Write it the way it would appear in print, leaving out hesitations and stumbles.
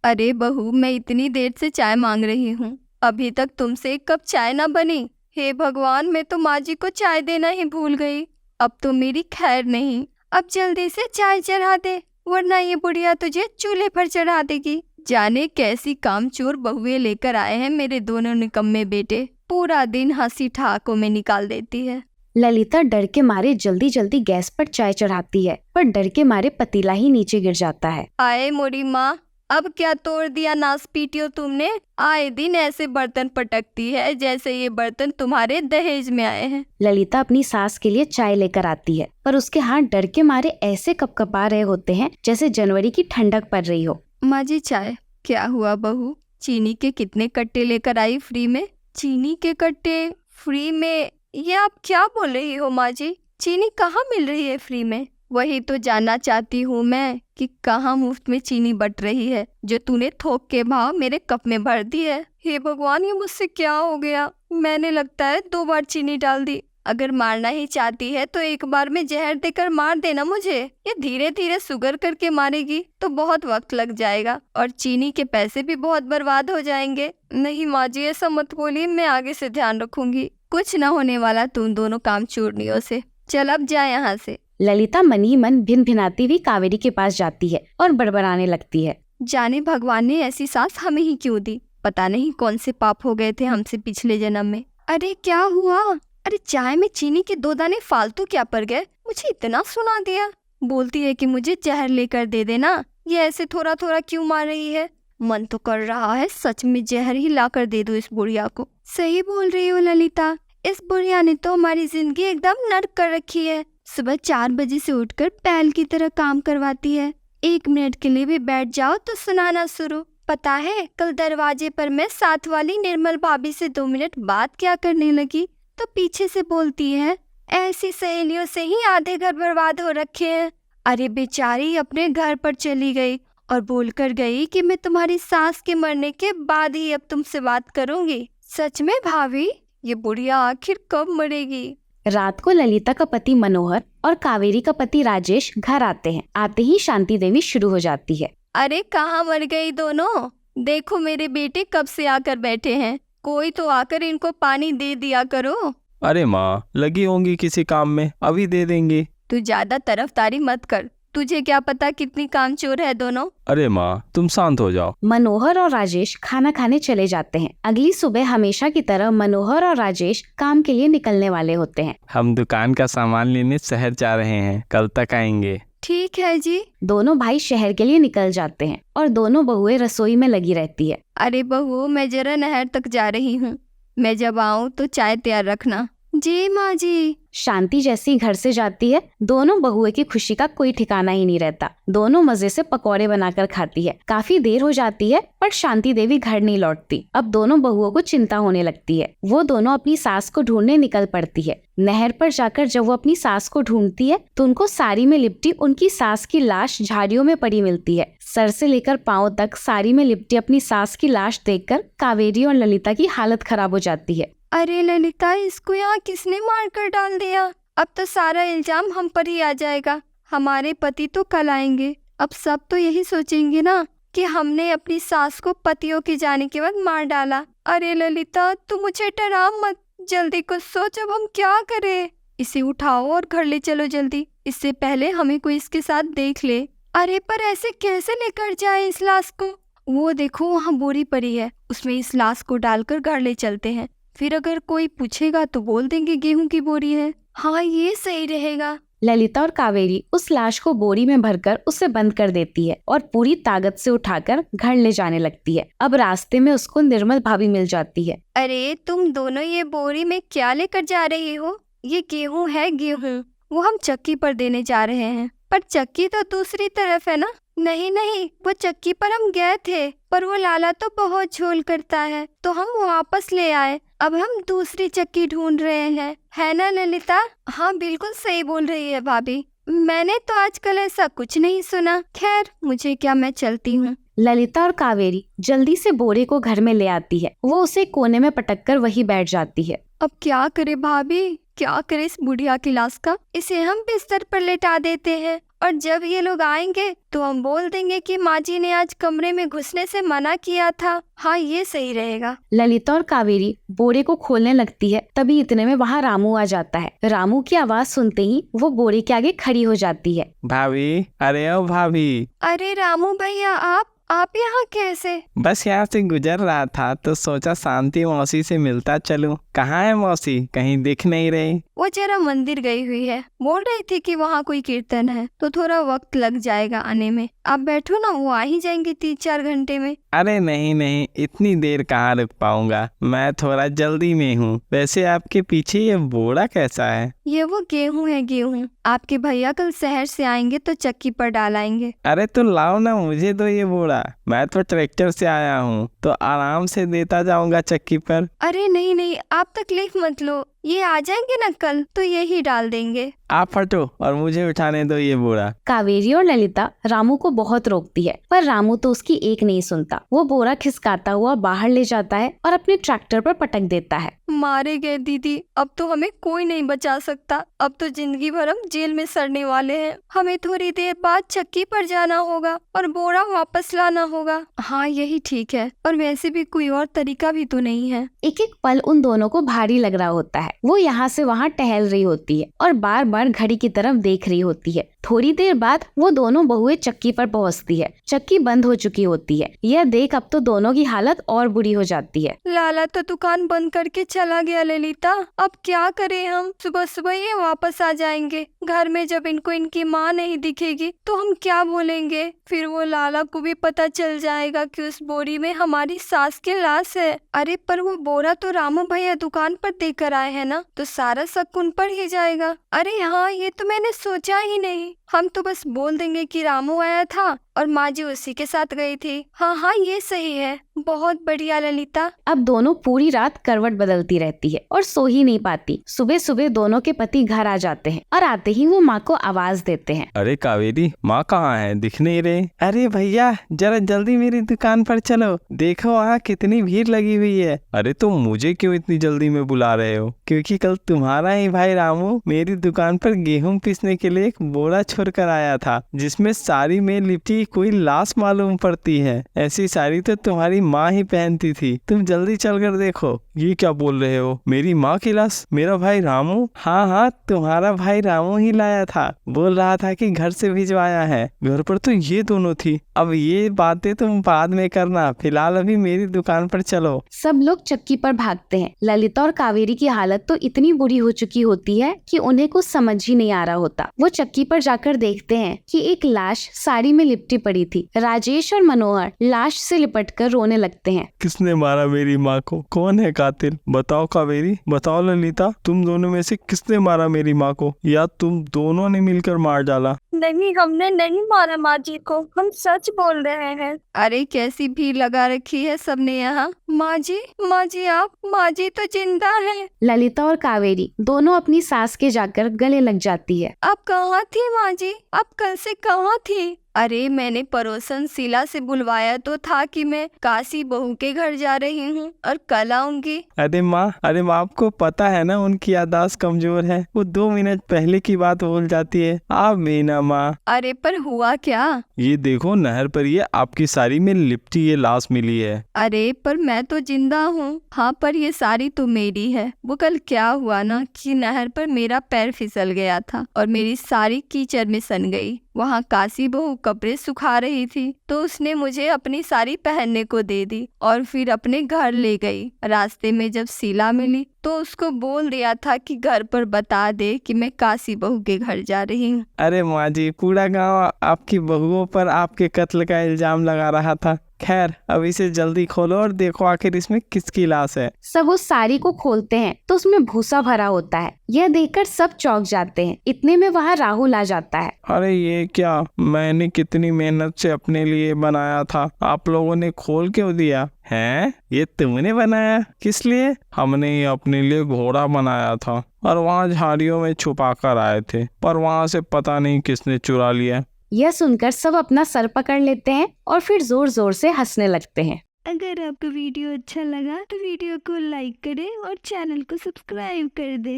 अरे बहू, मैं इतनी देर से चाय मांग रही हूँ, अभी तक तुमसे एक कप चाय ना बनी। हे भगवान, मैं तो माँ जी को चाय देना ही भूल गई। अब तो मेरी खैर नहीं। अब जल्दी से चाय चढ़ा दे, वरना ये बुढ़िया तुझे चूल्हे पर चढ़ा देगी। जाने कैसी कामचोर बहुएं लेकर आए हैं मेरे दोनों निकम्मे बेटे। पूरा दिन हंसी ठहाकों में निकाल देती है। ललिता डर के मारे जल्दी जल्दी गैस पर चाय चढ़ाती है, पर डर के मारे पतीला ही नीचे गिर जाता है। आए मोरी माँ, अब क्या तोड़ दिया नास पीटियो तुमने। आए दिन ऐसे बर्तन पटकती है जैसे ये बर्तन तुम्हारे दहेज में आए हैं। ललिता अपनी सास के लिए चाय लेकर आती है, पर उसके हाथ डर के मारे ऐसे कपकपा रहे होते हैं जैसे जनवरी की ठंडक पड़ रही हो। माँ जी चाय। क्या हुआ बहू, चीनी के कितने कट्टे लेकर आई फ्री में? चीनी के कट्टे फ्री में? ये आप क्या बोल रही हो माँ जी? चीनी कहाँ मिल रही है फ्री में? वही तो जानना चाहती हूँ मैं कि कहाँ मुफ्त में चीनी बट रही है जो तूने थोक के भाव मेरे कप में भर दी है। हे भगवान, ये मुझसे क्या हो गया? मैंने लगता है 2 बार चीनी डाल दी। अगर मारना ही चाहती है तो एक बार में जहर देकर मार देना मुझे। ये धीरे धीरे शुगर करके मारेगी तो बहुत वक्त लग जाएगा और चीनी के पैसे भी बहुत बर्बाद हो जाएंगे। नहीं माँ जी, ऐसा मत बोलिए, मैं आगे से ध्यान रखूंगी। कुछ न होने वाला तुम दोनों काम चोरनियों से। चल अब जा यहाँ से। ललिता मनी मन भिन भिनाती हुई कावेरी के पास जाती है और बड़बड़ाने लगती है। जाने भगवान ने ऐसी सास हमें ही क्यों दी। पता नहीं कौन से पाप हो गए थे हमसे पिछले जन्म में। अरे क्या हुआ? अरे चाय में चीनी के 2 दाने फालतू क्या पड़ गए? मुझे इतना सुना दिया। बोलती है कि मुझे जहर लेकर दे देना। ये ऐसे थोड़ा थोड़ा क्यों मार रही है? मन तो कर रहा है सच में जहर ही लाकर दे दूं इस बुढ़िया को। सही बोल रही हो ललिता, इस बुढ़िया ने तो हमारी जिंदगी एकदम नर्क कर रखी है। सुबह 4 बजे से उठकर बैल की तरह काम करवाती है। 1 मिनट के लिए भी बैठ जाओ तो सुनाना शुरू। पता है कल दरवाजे पर मैं साथ वाली निर्मल भाभी से 2 मिनट बात क्या करने लगी तो पीछे से बोलती है, ऐसी सहेलियों से ही आधे घर बर्बाद हो रखे हैं। अरे बेचारी अपने घर पर चली गई और बोलकर गई कि मैं तुम्हारी सास के मरने के बाद ही अब तुमसे बात करूंगी। सच में भाभी, ये बुढ़िया आखिर कब मरेगी? रात को ललिता का पति मनोहर और कावेरी का पति राजेश घर आते हैं। आते ही शांति देवी शुरू हो जाती है। अरे कहाँ मर गई दोनों? देखो मेरे बेटे कब से आकर बैठे हैं। कोई तो आकर इनको पानी दे दिया करो। अरे माँ, लगी होंगी किसी काम में, अभी दे देंगी। तू ज्यादा तरफदारी मत कर। तुझे क्या पता कितनी कामचोर है दोनों। अरे माँ, तुम शांत हो जाओ। मनोहर और राजेश खाना खाने चले जाते हैं। अगली सुबह हमेशा की तरह मनोहर और राजेश काम के लिए निकलने वाले होते हैं। हम दुकान का सामान लेने शहर जा रहे हैं, कल तक आएंगे। ठीक है जी। दोनों भाई शहर के लिए निकल जाते हैं और दोनों बहुएं रसोई में लगी रहती है। अरे बहू, मैं जरा नहर तक जा रही हूँ। मैं जब आऊँ तो चाय तैयार रखना। जी माँ जी। शांति जैसी घर से जाती है, दोनों बहुएं की खुशी का कोई ठिकाना ही नहीं रहता। दोनों मजे से पकौड़े बनाकर खाती है। काफी देर हो जाती है पर शांति देवी घर नहीं लौटती। अब दोनों बहुओं को चिंता होने लगती है। वो दोनों अपनी सास को ढूंढने निकल पड़ती है। नहर पर जाकर जब वो अपनी सास को ढूंढती है तो उनको साड़ी में लिपटी उनकी सास की लाश झाड़ियों में पड़ी मिलती है। सर से लेकर पाँव तक साड़ी में लिपटी अपनी सास की लाश देखकर कावेरी और ललिता की हालत खराब हो जाती है। अरे ललिता, इसको यहाँ किसने मार कर डाल दिया? अब तो सारा इल्जाम हम पर ही आ जाएगा। हमारे पति तो कल आएंगे। अब सब तो यही सोचेंगे ना कि हमने अपनी सास को पतियों के जाने के बाद मार डाला। अरे ललिता, तू मुझे डरा मत, जल्दी कुछ सोच, अब हम क्या करें? इसे उठाओ और घर ले चलो जल्दी, इससे पहले हमें कोई इसके साथ देख ले। अरे पर ऐसे कैसे लेकर जाए इस लाश को? वो देखो वहाँ बोरी पड़ी है, उसमें इस लाश को डालकर घर ले चलते हैं। फिर अगर कोई पूछेगा तो बोल देंगे गेहूं की बोरी है। हाँ, ये सही रहेगा। ललिता और कावेरी उस लाश को बोरी में भरकर उसे बंद कर देती है और पूरी ताकत से उठाकर घर ले जाने लगती है। अब रास्ते में उसको निर्मल भाभी मिल जाती है। अरे तुम दोनों ये बोरी में क्या लेकर जा रही हो? ये गेहूं है, गेहूं। वो हम चक्की पर देने जा रहे हैं। पर चक्की तो दूसरी तरफ है ना? नहीं नहीं, वो चक्की पर हम गए थे पर वो लाला तो बहुत झोल करता है तो हम वापस ले आए। अब हम दूसरी चक्की ढूंढ रहे हैं, है ना ललिता? हाँ बिल्कुल सही बोल रही है भाभी। मैंने तो आजकल ऐसा कुछ नहीं सुना। खैर मुझे क्या, मैं चलती हूँ। ललिता और कावेरी जल्दी से बोरे को घर में ले आती है। वो उसे कोने में पटक कर वहीं बैठ जाती है। अब क्या करे भाभी, क्या करे इस बुढ़िया की लाश का? इसे हम बिस्तर पर लेटा देते हैं और जब ये लोग आएंगे तो हम बोल देंगे कि माँ जी ने आज कमरे में घुसने से मना किया था। हाँ, ये सही रहेगा। ललिता और कावेरी बोरे को खोलने लगती है, तभी इतने में वहाँ रामू आ जाता है। रामू की आवाज सुनते ही वो बोरे के आगे खड़ी हो जाती है। भाभी, अरे ओ भाभी, अरे रामू भैया, आप यहाँ कैसे? बस यहाँ से गुजर रहा था तो सोचा शांति मौसी से मिलता चलूं। कहाँ है मौसी? कहीं दिख नहीं रही। वो जरा मंदिर गई हुई है, बोल रही थी कि वहाँ कोई कीर्तन है तो थोड़ा वक्त लग जाएगा आने में। आप बैठो ना, वो आ ही जाएंगी 3-4 घंटे में। अरे नहीं नहीं, इतनी देर कहाँ रुक पाऊंगा, मैं थोड़ा जल्दी में हूँ। वैसे आपके पीछे ये बोरा कैसा है? ये वो गेहूं है, गेहूं। आपके भैया कल शहर से आएंगे तो चक्की पर डालाएंगे। अरे तो लाओ ना, मुझे दो ये बोरा। मैं तो ट्रैक्टर से आया हूँ तो आराम से देता जाऊंगा चक्की पर। अरे नहीं नहीं, आप तकलीफ मत लो, ये आ जाएंगे ना कल तो यही डाल देंगे। आप हटो और मुझे उठाने दो ये बोरा। कावेरी और ललिता रामू को बहुत रोकती है, पर रामू तो उसकी एक नहीं सुनता। वो बोरा खिसकाता हुआ बाहर ले जाता है और अपने ट्रैक्टर पर पटक देता है। मारे गए दीदी, अब तो हमें कोई नहीं बचा सकता। अब तो जिंदगी भर हम जेल में सड़ने वाले हैं। हमें थोड़ी देर बाद चक्की पर जाना होगा और बोरा वापस लाना होगा। हाँ, यही ठीक है, और वैसे भी कोई और तरीका भी तो नहीं है। एक एक पल उन दोनों को भारी लग रहा होता है। वो यहाँ से वहाँ टहल रही होती है और बार बार घड़ी की तरफ देख रही होती है। थोड़ी देर बाद वो दोनों बहुएं चक्की पर पहुँचती है। चक्की बंद हो चुकी होती है। यह देख अब तो दोनों की हालत और बुरी हो जाती है। लाला तो दुकान बंद करके चला गया ललिता, अब क्या करें हम? सुबह सुबह ये वापस आ जाएंगे। घर में जब इनको इनकी माँ नहीं दिखेगी तो हम क्या बोलेंगे? फिर वो लाला को भी पता चल जाएगा कि उस बोरी में हमारी सास की लाश है। अरे पर वो बोरा तो रामू भैया दुकान पर देकर आए हैं ना, तो सारा शक उन पर ही जाएगा। अरे हाँ, ये तो मैंने सोचा ही नहीं। हम तो बस बोल देंगे कि रामू आया था और माँ जी उसी के साथ गई थी। हाँ हाँ, ये सही है। बहुत बढ़िया ललिता। अब दोनों पूरी रात करवट बदलती रहती है और सो ही नहीं पाती। सुबह सुबह दोनों के पति घर आ जाते हैं और आते ही वो माँ को आवाज देते हैं। अरे कावेरी, माँ कहाँ है? दिख नहीं रही। अरे भैया, जरा जल्दी मेरी दुकान पर चलो, देखो वहाँ कितनी भीड़ लगी हुई है। अरे तो मुझे क्यों इतनी जल्दी में बुला रहे हो? क्योंकि कल तुम्हारा ही भाई रामू मेरी दुकान पर गेहूं पीसने के लिए एक बोरा छोड़ कर आया था, जिसमें साड़ी में लिपटी कोई लाश मालूम पड़ती है। ऐसी साड़ी तो तुम्हारी माँ ही पहनती थी। तुम जल्दी चल कर देखो। ये क्या बोल रहे हो? मेरी माँ की लाश? मेरा भाई रामू? हाँ हाँ, तुम्हारा भाई रामू ही लाया था। बोल रहा था कि घर से भिजवाया है। घर पर तो ये दोनों थी। अब ये बातें तुम बाद में करना, फिलहाल अभी मेरी दुकान पर चलो। सब लोग चक्की पर भागते हैं। ललिता और कावेरी की हालत तो इतनी बुरी हो चुकी होती है कि उन्हें कुछ समझ ही नहीं आ रहा होता। वो चक्की पर जाकर देखते हैं कि एक लाश साड़ी में लिपटी पड़ी थी। राजेश और मनोहर लाश से लिपटकर रोने लगते हैं। किसने मारा मेरी माँ को? कौन है कातिल? बताओ कावेरी, बताओ ललिता, तुम दोनों में से किसने मारा मेरी माँ को? या तुम दोनों ने मिलकर मार डाला? नहीं, हमने नहीं मारा माँ जी को, हम सच बोल रहे हैं। अरे कैसी भीड़ लगा रखी है सबने यहाँ। माँ जी, आप, माँ जी तो जिंदा है। ललिता और कावेरी दोनों अपनी सास के जाकर गले लग जाती है। आप कहाँ थी माँ जी? आप कल से कहाँ थी? अरे मैंने पड़ोसन शीला से बुलवाया तो था कि मैं काशी बहू के घर जा रही हूँ और कल आऊंगी। अरे माँ, आपको पता है ना उनकी याददाश्त कमजोर है। वो 2 मिनट पहले की बात भूल जाती है। आप भी ना माँ। अरे पर हुआ क्या? ये देखो, नहर पर ये आपकी साड़ी में लिपटी ये लाश मिली है। अरे पर मैं तो जिंदा हूँ। हाँ, पर ये साड़ी तो मेरी है। वो कल क्या हुआ ना कि नहर पर मेरा पैर फिसल गया था और मेरी सारी कीचड़ में सन गई। वहाँ काशी बहू कपड़े सुखा रही थी तो उसने मुझे अपनी साड़ी पहनने को दे दी और फिर अपने घर ले गई। रास्ते में जब शीला मिली तो उसको बोल दिया था कि घर पर बता दे कि मैं काशी बहू के घर जा रही हूँ। अरे माँ जी, पूरा गांव आपकी बहुओं पर आपके कत्ल का इल्जाम लगा रहा था। खैर, अब इसे जल्दी खोलो और देखो आखिर इसमें किसकी लाश है। सब उस साड़ी को खोलते हैं तो उसमें भूसा भरा होता है। यह देखकर सब चौंक जाते हैं। इतने में वहाँ राहुल आ जाता है। अरे ये क्या? मैंने कितनी मेहनत से अपने लिए बनाया था, आप लोगों ने खोल क्यों दिया है? ये तुमने बनाया? किस लिए? हमने ये अपने लिए घोड़ा बनाया था और वहाँ झाड़ियों में छुपा कर आए थे, पर वहाँ से पता नहीं किसने चुरा लिया। यह सुनकर सब अपना सर पकड़ लेते हैं और फिर जोर जोर से हंसने लगते हैं। अगर आपको वीडियो अच्छा लगा तो वीडियो को लाइक करें और चैनल को सब्सक्राइब कर दें।